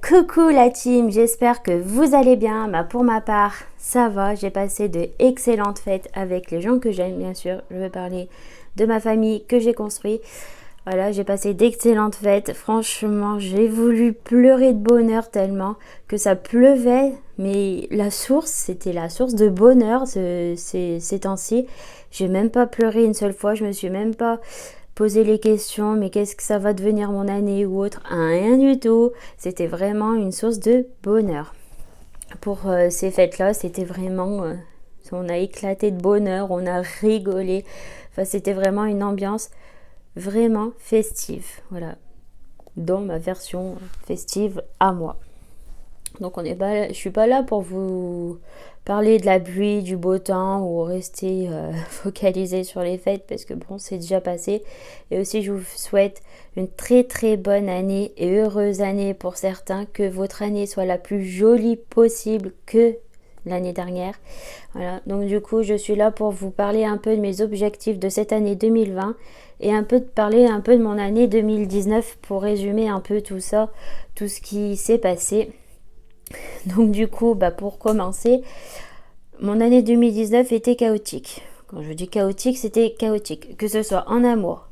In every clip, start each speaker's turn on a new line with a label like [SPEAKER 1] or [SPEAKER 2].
[SPEAKER 1] Coucou la team, j'espère que vous allez bien. Pour ma part, ça va. J'ai passé de excellentes fêtes avec les gens que j'aime, bien sûr. Je vais parler de ma famille que j'ai construite. Voilà, j'ai passé d'excellentes fêtes. Franchement, j'ai voulu pleurer de bonheur tellement que ça pleuvait. Mais la source, c'était la source de bonheur ces temps-ci. J'ai même pas pleuré une seule fois. Je me suis même pas poser les questions, mais qu'est-ce que ça va devenir mon année ou autre? Rien du tout. C'était vraiment une source de bonheur. Pour ces fêtes-là, c'était vraiment... on a éclaté de bonheur, on a rigolé. Enfin, c'était vraiment une ambiance vraiment festive. Voilà, dans ma version festive à moi. Donc je suis pas là pour vous parler de la pluie, du beau temps ou rester focalisé sur les fêtes parce que bon, c'est déjà passé. Et aussi, je vous souhaite une très très bonne année et heureuse année pour certains, que votre année soit la plus jolie possible que l'année dernière. Voilà, donc du coup, je suis là pour vous parler un peu de mes objectifs de cette année 2020 et parler un peu de mon année 2019 pour résumer un peu tout ça, tout ce qui s'est passé. Donc du coup, pour commencer, mon année 2019 était chaotique. Quand je dis chaotique, c'était chaotique. Que ce soit en amour,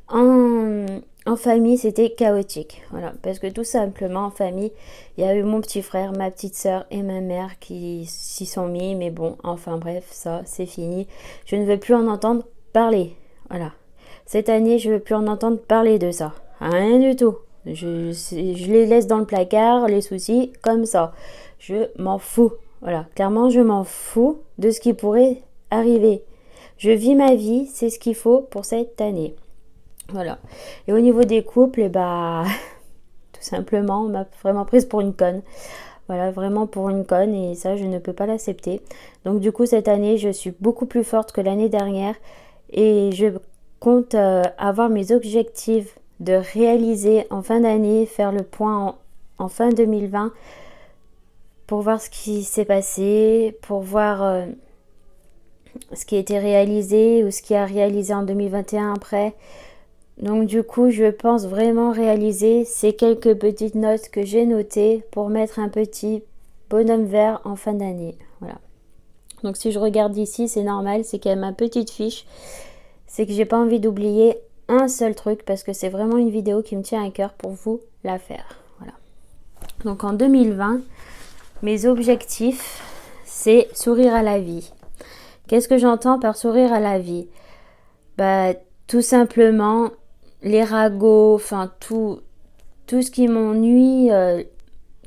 [SPEAKER 1] en famille, c'était chaotique. Voilà, parce que tout simplement, en famille, il y a eu mon petit frère, ma petite soeur et ma mère qui s'y sont mis. Mais bon, enfin bref, ça, c'est fini. Je ne veux plus en entendre parler. Voilà. Cette année, je ne veux plus en entendre parler de ça. Rien du tout. Je les laisse dans le placard, les soucis, comme ça. Je m'en fous. Voilà, clairement, je m'en fous de ce qui pourrait arriver. Je vis ma vie, c'est ce qu'il faut pour cette année. Voilà. Et au niveau des couples, tout simplement, on m'a vraiment prise pour une conne. Voilà, vraiment pour une conne, et ça, je ne peux pas l'accepter. Donc du coup, cette année, je suis beaucoup plus forte que l'année dernière et je compte avoir mes objectifs de réaliser en fin d'année, faire le point en fin 2020 pour voir ce qui s'est passé, pour voir ce qui a été réalisé ou ce qui a réalisé en 2021 après. Donc du coup, je pense vraiment réaliser ces quelques petites notes que j'ai notées pour mettre un petit bonhomme vert en fin d'année. Voilà. Donc si je regarde ici, c'est normal, c'est quand même ma petite fiche. C'est que j'ai pas envie d'oublier un seul truc parce que c'est vraiment une vidéo qui me tient à cœur pour vous la faire. Voilà. Donc en 2020, mes objectifs, c'est sourire à la vie. Qu'est-ce que j'entends par sourire à la vie? Tout simplement les ragots, enfin tout ce qui m'ennuie,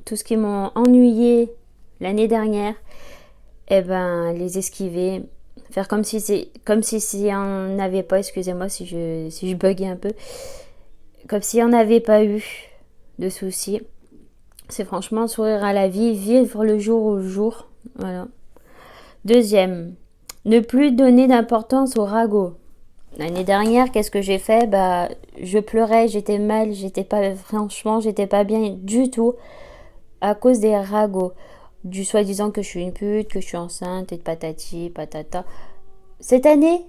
[SPEAKER 1] tout ce qui m'ont ennuyé l'année dernière, les esquiver. Faire comme si on n'avait pas, excusez-moi si je buguais un peu, comme si on n'avait pas eu de soucis. C'est franchement sourire à la vie, vivre le jour au jour. Voilà. Deuxième, ne plus donner d'importance aux ragots. L'année dernière, qu'est-ce que j'ai fait? Je pleurais, j'étais mal, j'étais pas bien du tout à cause des ragots. Du soi-disant que je suis une pute, que je suis enceinte et de patati, patata. Cette année,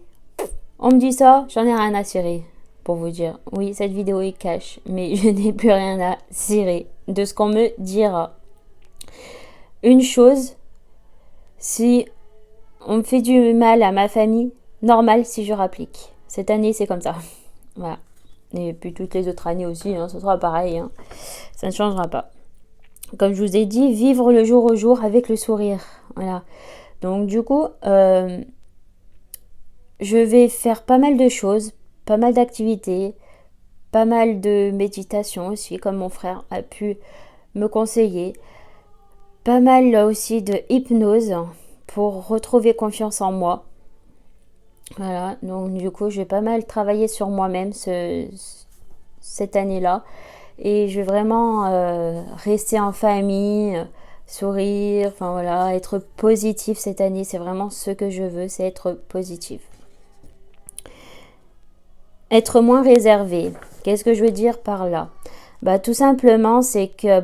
[SPEAKER 1] on me dit ça, j'en ai rien à cirer. Pour vous dire, oui, cette vidéo est cash, mais je n'ai plus rien à cirer de ce qu'on me dira. Une chose, si on me fait du mal à ma famille, normal si je rapplique. Cette année, c'est comme ça. Voilà. Et puis toutes les autres années aussi, ce sera pareil. Ça ne changera pas. Comme je vous ai dit, vivre le jour au jour avec le sourire. Voilà. Donc du coup, je vais faire pas mal de choses, pas mal d'activités, pas mal de méditation aussi, comme mon frère a pu me conseiller. Pas mal là aussi de hypnose pour retrouver confiance en moi. Voilà, donc du coup, je vais pas mal travailler sur moi-même cette année-là. Et je vais vraiment rester en famille, sourire, enfin voilà, être positif cette année. C'est vraiment ce que je veux, c'est être positif. Être moins réservé. Qu'est-ce que je veux dire par là? Tout simplement, c'est que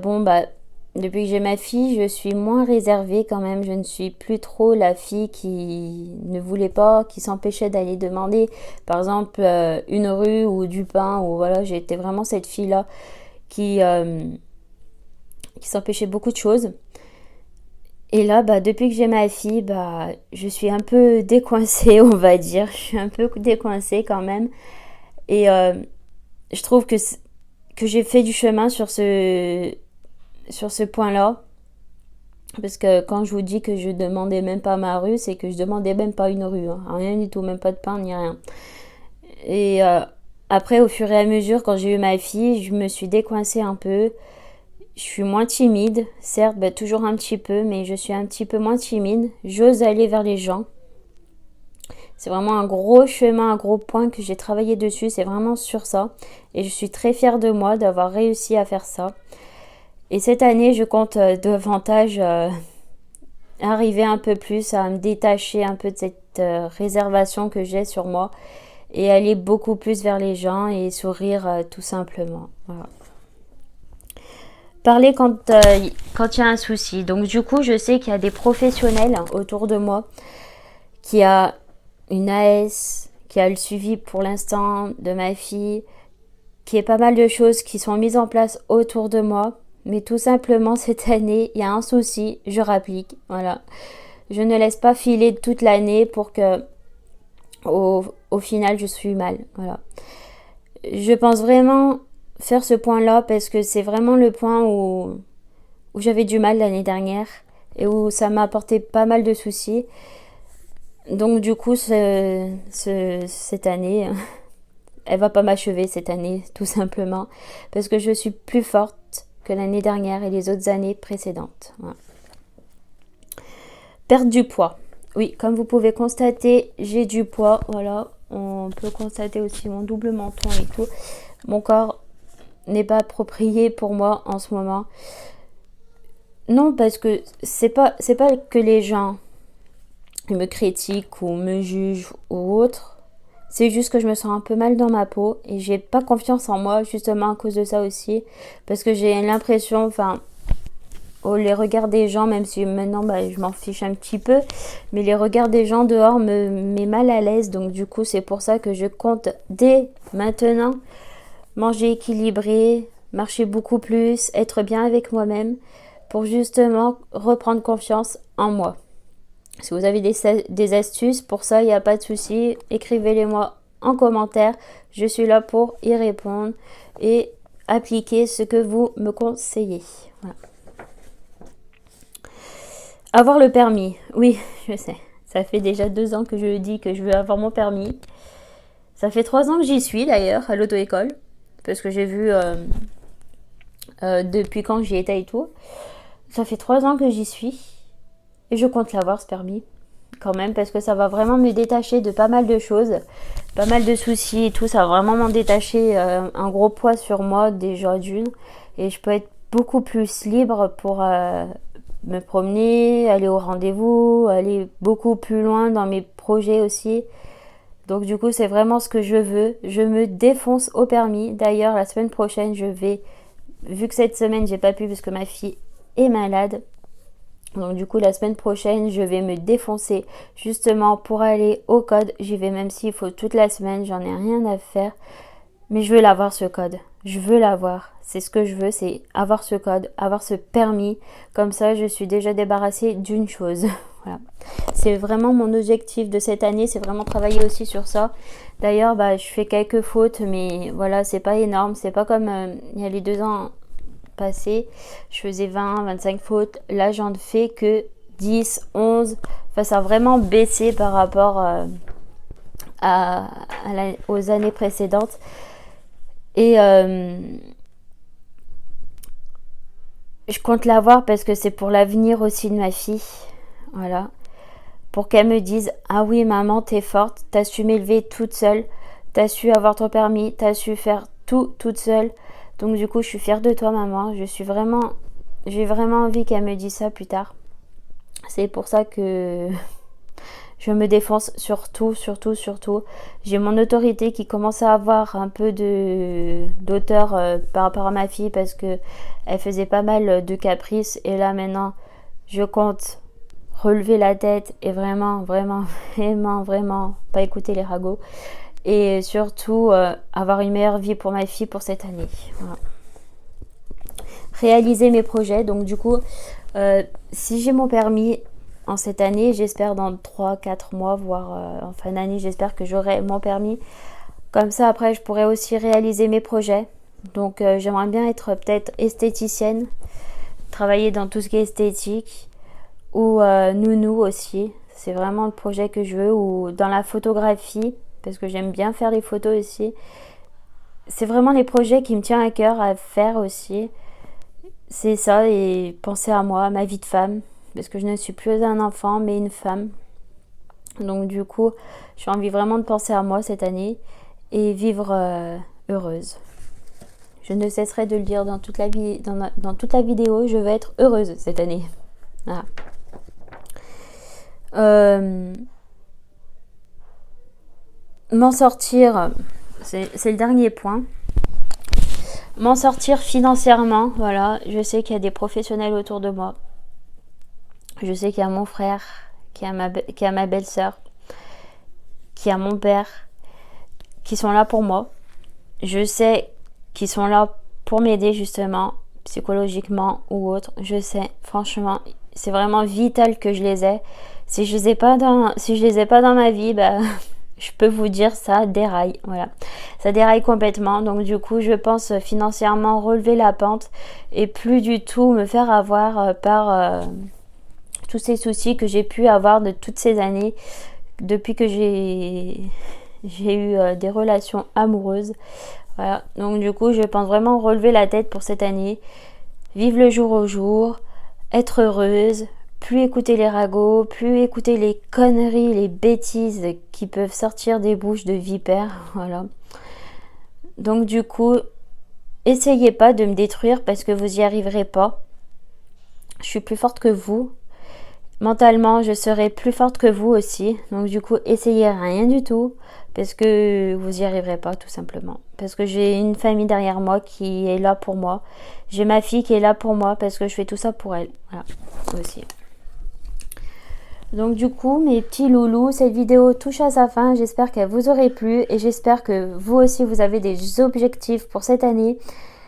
[SPEAKER 1] depuis que j'ai ma fille, je suis moins réservée quand même. Je ne suis plus trop la fille qui ne voulait pas, qui s'empêchait d'aller demander, par exemple, une rue ou du pain. Ou voilà, j'ai été vraiment cette fille-là qui qui s'empêchait beaucoup de choses. Et là, depuis que j'ai ma fille, je suis un peu décoincée, on va dire. Je suis un peu décoincée quand même. Et je trouve que j'ai fait du chemin sur ce point-là. Parce que quand je vous dis que je demandais même pas ma rue, c'est que je demandais même pas une rue. Hein. Rien du tout, même pas de pain ni rien. Et après, au fur et à mesure, quand j'ai eu ma fille, je me suis décoincée un peu. Je suis moins timide, certes, toujours un petit peu, mais je suis un petit peu moins timide. J'ose aller vers les gens. C'est vraiment un gros chemin, un gros point que j'ai travaillé dessus. C'est vraiment sur ça. Et je suis très fière de moi d'avoir réussi à faire ça. Et cette année, je compte davantage arriver un peu plus à me détacher un peu de cette réservation que j'ai sur moi et aller beaucoup plus vers les gens et sourire tout simplement. Voilà. Parler quand il y a un souci. Donc du coup, je sais qu'il y a des professionnels autour de moi, qui a une AS, qui a le suivi pour l'instant de ma fille, qui est pas mal de choses qui sont mises en place autour de moi. Mais tout simplement, cette année, il y a un souci, je rapplique. Voilà. Je ne laisse pas filer toute l'année pour que au final, je suis mal. Voilà. Je pense vraiment faire ce point-là parce que c'est vraiment le point où j'avais du mal l'année dernière et où ça m'a apporté pas mal de soucis. Donc du coup, cette année, elle va pas m'achever cette année, tout simplement, parce que je suis plus forte que l'année dernière et les autres années précédentes. Voilà. Perdre du poids. Oui, comme vous pouvez constater, j'ai du poids. Voilà, on peut constater aussi mon double menton et tout. Mon corps n'est pas approprié pour moi en ce moment. Non, parce que c'est pas que les gens me critiquent ou me jugent ou autre. C'est juste que je me sens un peu mal dans ma peau et j'ai pas confiance en moi justement à cause de ça aussi. Parce que j'ai l'impression, les regards des gens, même si maintenant je m'en fiche un petit peu, mais les regards des gens dehors me met mal à l'aise. Donc du coup, c'est pour ça que je compte dès maintenant manger équilibré, marcher beaucoup plus, être bien avec moi-même pour justement reprendre confiance en moi. Si vous avez des astuces, pour ça, il n'y a pas de souci. Écrivez-les-moi en commentaire. Je suis là pour y répondre et appliquer ce que vous me conseillez. Voilà. Avoir le permis. Oui, je sais. Ça fait déjà 2 ans que je dis que je veux avoir mon permis. Ça fait 3 ans que j'y suis d'ailleurs, à l'auto-école. Parce que j'ai vu depuis quand j'y étais et tout. Ça fait 3 ans que j'y suis. Et je compte l'avoir ce permis. Quand même, parce que ça va vraiment me détacher de pas mal de choses. Pas mal de soucis et tout. Ça va vraiment m'en détacher un gros poids sur moi déjà d'une. Et je peux être beaucoup plus libre pour me promener, aller au rendez-vous, aller beaucoup plus loin dans mes projets aussi. Donc du coup, c'est vraiment ce que je veux. Je me défonce au permis. D'ailleurs, la semaine prochaine, vu que cette semaine, j'ai pas pu parce que ma fille est malade. Donc du coup, la semaine prochaine, je vais me défoncer justement pour aller au code. J'y vais même s'il faut toute la semaine. J'en ai rien à faire. Mais je veux l'avoir ce code. Je veux l'avoir. C'est ce que je veux, c'est avoir ce code, avoir ce permis. Comme ça, je suis déjà débarrassée d'une chose. Voilà. C'est vraiment mon objectif de cette année. C'est vraiment travailler aussi sur ça. D'ailleurs, je fais quelques fautes, mais voilà, c'est pas énorme. C'est pas comme il y a les 2 ans passés. Je faisais 20, 25 fautes. Là, j'en fais que 10, 11. Enfin, ça a vraiment baissé par rapport aux années précédentes. Et je compte l'avoir parce que c'est pour l'avenir aussi de ma fille. Voilà. Pour qu'elle me dise, ah oui maman, t'es forte, t'as su m'élever toute seule, t'as su avoir ton permis, t'as su faire tout toute seule. Donc du coup, je suis fière de toi maman. J'ai vraiment envie qu'elle me dise ça plus tard. C'est pour ça que je me défonce surtout. J'ai mon autorité qui commence à avoir un peu d'auteur par rapport à ma fille parce que elle faisait pas mal de caprices. Et là maintenant, je compte relever la tête et vraiment pas écouter les ragots. Et surtout avoir une meilleure vie pour ma fille pour cette année. Voilà. réaliser mes projets. Donc du coup, si j'ai mon permis en cette année, j'espère dans 3-4 mois, voire en fin d'année, j'espère que j'aurai mon permis. Comme ça, après, je pourrai aussi réaliser mes projets. Donc j'aimerais bien être peut-être esthéticienne, travailler dans tout ce qui est esthétique, ou nounou aussi. C'est vraiment le projet que je veux, ou dans la photographie, parce que j'aime bien faire les photos aussi. C'est vraiment les projets qui me tiennent à cœur à faire aussi. C'est ça, et penser à moi, à ma vie de femme, parce que je ne suis plus un enfant, mais une femme. Donc du coup, j'ai envie vraiment de penser à moi cette année et vivre heureuse. Je ne cesserai de le dire dans toute la vidéo, je veux être heureuse cette année. Voilà. M'en sortir, c'est le dernier point. M'en sortir financièrement, voilà. Je sais qu'il y a des professionnels autour de moi. Je sais qu'il y a mon frère, qu'il y a ma belle-sœur, qu'il y a mon père, qui sont là pour moi. Je sais qu'ils sont là pour m'aider justement, psychologiquement ou autre. Je sais, franchement, c'est vraiment vital que je les ai. Si je les ai pas dans ma vie, bah, je peux vous dire ça déraille, voilà. Ça déraille complètement, donc du coup je pense financièrement relever la pente et plus du tout me faire avoir par tous ces soucis que j'ai pu avoir de toutes ces années depuis que j'ai eu des relations amoureuses. Voilà, donc du coup je pense vraiment relever la tête pour cette année, vivre le jour au jour, être heureuse, plus écouter les ragots, plus écouter les conneries, les bêtises qui peuvent sortir des bouches de vipères, voilà. Donc du coup, essayez pas de me détruire parce que vous y arriverez pas. Je suis plus forte que vous. Mentalement, je serai plus forte que vous aussi. Donc du coup, essayez rien du tout parce que vous y arriverez pas tout simplement. Parce que j'ai une famille derrière moi qui est là pour moi. J'ai ma fille qui est là pour moi parce que je fais tout ça pour elle. Voilà, aussi. Donc du coup, mes petits loulous, cette vidéo touche à sa fin. J'espère qu'elle vous aurait plu et j'espère que vous aussi, vous avez des objectifs pour cette année.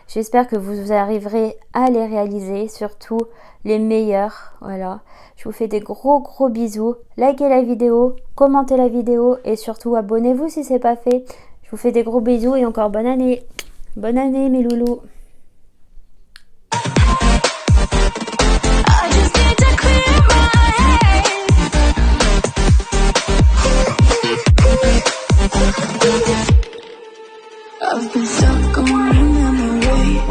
[SPEAKER 1] J'espère que vous arriverez à les réaliser, surtout les meilleurs. Voilà. Je vous fais des gros bisous. Likez la vidéo, commentez la vidéo et surtout abonnez-vous si ce n'est pas fait. Je vous fais des gros bisous et encore bonne année. Bonne année mes loulous.
[SPEAKER 2] I've been stuck on a memory.